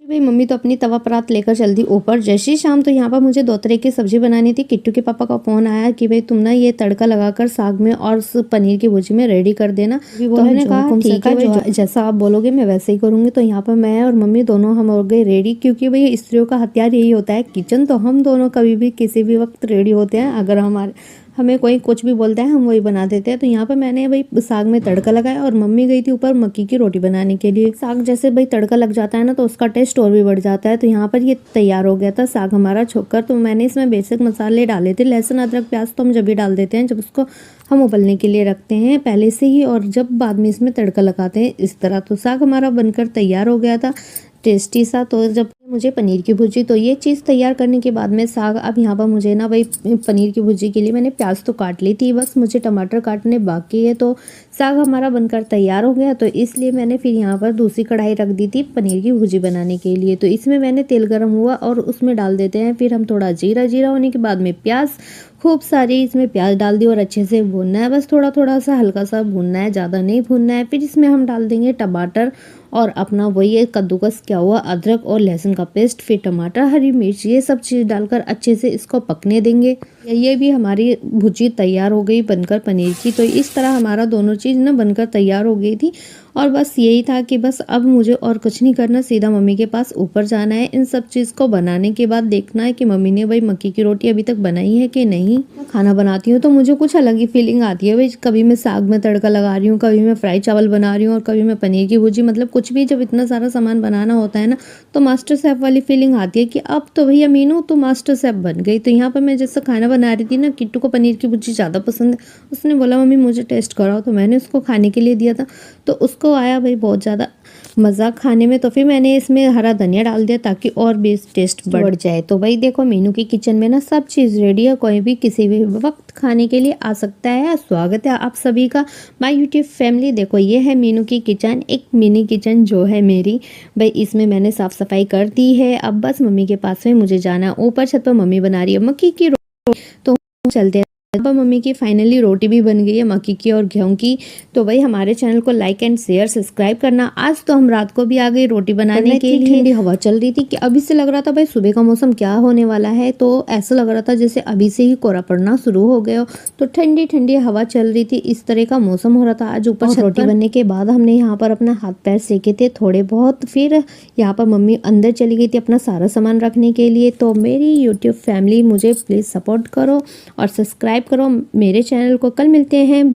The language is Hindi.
भाई मम्मी तो अपनी तवा परात लेकर चल दी ऊपर। जैसी शाम तो यहाँ पर मुझे 2 तरह की सब्जी बनानी थी। किट्टू के पापा का फ़ोन आया कि भाई तुम ना ये तड़का लगाकर साग में और पनीर की भुर्जी में रेडी कर देना। तो हमने कहा ठीक है भाई, जैसा आप बोलोगे मैं वैसे ही करूँगी। तो यहाँ पर मैं और मम्मी दोनों हम हो गए रेडी, क्योंकि भाई स्त्रियों का हथियार यही होता है किचन। तो हम दोनों कभी भी किसी भी वक्त रेडी होते हैं। अगर हमें कोई कुछ भी बोलता है हम वही बना देते हैं। तो यहाँ पर मैंने भाई साग में तड़का लगाया और मम्मी गई थी ऊपर मक्की की रोटी बनाने के लिए। साग जैसे भाई तड़का लग जाता है ना तो उसका टेस्ट और भी बढ़ जाता है। तो यहाँ पर ये तैयार हो गया था साग हमारा छोककर। तो मैंने इसमें बेसिक मसाले डाले थे, लहसुन अदरक प्याज तो हम जब भी डाल देते हैं जब उसको हम उबलने के लिए रखते हैं पहले से ही, और जब बाद में इसमें तड़का लगाते हैं इस तरह। तो साग हमारा बनकर तैयार हो गया था टेस्टी सा। तो जब मुझे पनीर की भुर्जी, तो ये चीज़ तैयार करने के बाद में साग, अब यहाँ पर मुझे ना भाई पनीर की भुर्जी के लिए मैंने प्याज तो काट ली थी, बस मुझे टमाटर काटने बाकी है। तो साग हमारा बनकर तैयार हो गया। तो इसलिए मैंने फिर यहाँ पर दूसरी कढ़ाई रख दी थी पनीर की भुर्जी बनाने के लिए। तो इसमें मैंने तेल गर्म हुआ और उसमें डाल देते हैं फिर हम थोड़ा जीरा होने के बाद में प्याज, खूब सारी इसमें प्याज डाल दी और अच्छे से भूनना है। बस थोड़ा थोड़ा सा हल्का सा भूनना है, ज़्यादा नहीं भूनना है। फिर इसमें हम डाल देंगे टमाटर और अपना वही कद्दूकस किया हुआ अदरक और लहसुन का पेस्ट, फिर टमाटर, हरी मिर्च, ये सब चीज़ डालकर अच्छे से इसको पकने देंगे। ये भी हमारी भुर्जी तैयार हो गई बनकर पनीर की। तो इस तरह हमारा दोनों चीज़ ना बनकर तैयार हो गई थी। और बस यही था कि बस अब मुझे और कुछ नहीं करना, सीधा मम्मी के पास ऊपर जाना है। इन सब चीज़ को बनाने के बाद देखना है कि मम्मी ने भाई मक्की की रोटी अभी तक बनाई है कि नहीं। खाना बनाती हूँ तो मुझे कुछ अलग ही फीलिंग आती है भाई। कभी मैं साग में तड़का लगा रही हूँ, कभी मैं फ्राई चावल बना रही हूँ और कभी मैं पनीर की भुर्जी, मतलब कुछ भी जब इतना सारा सामान बनाना होता है ना तो मास्टर शेफ़ वाली फीलिंग आती है कि अब तो भैया मीनू तो मास्टर शेफ़ बन गई। तो यहाँ पर मैं जैसे खाना बना रही थी ना, किट्टू को पनीर की भुर्जी ज़्यादा पसंद है। उसने बोला मम्मी मुझे टेस्ट कराओ, तो मैंने उसको खाने के लिए दिया था। तो उसको आया भाई बहुत ज़्यादा मज़ा खाने में। तो फिर मैंने इसमें हरा धनिया डाल दिया ताकि और भी टेस्ट बढ़ जाए। तो भाई देखो मीनू की किचन में ना सब चीज़ रेडी है, कोई भी किसी भी वक्त खाने के लिए आ सकता है। स्वागत है आप सभी का माय यूट्यूब फैमिली। देखो ये है मीनू की किचन, एक मिनी किचन जो है मेरी भाई। इसमें मैंने साफ़ सफाई कर दी है। अब बस मम्मी के पास में मुझे जाना है ऊपर छत पर। मम्मी बना रही है मक्की की रोटी, तो चलते हैं। मम्मी की फाइनली रोटी भी बन गई है मक्की की और गेहूं की। तो भाई हमारे चैनल को लाइक एंड शेयर सब्सक्राइब करना। आज तो हम रात को भी आ गए रोटी बनाने के लिए। ठंडी हवा चल रही थी कि अभी से लग रहा था भाई सुबह का मौसम क्या होने वाला है। तो ऐसा लग रहा था जैसे अभी से ही कोहरा पड़ना शुरू हो गया हो। तो ठंडी ठंडी हवा चल रही थी, इस तरह का मौसम हो रहा था आज ऊपर छत। रोटी बनने के बाद हमने यहाँ पर अपना हाथ पैर सेके थे थोड़े बहुत। फिर यहाँ पर मम्मी अंदर चली गई थी अपना सारा सामान रखने के लिए। तो मेरी यूट्यूब फैमिली मुझे प्लीज़ सपोर्ट करो और सब्सक्राइब करो मेरे चैनल को। कल मिलते हैं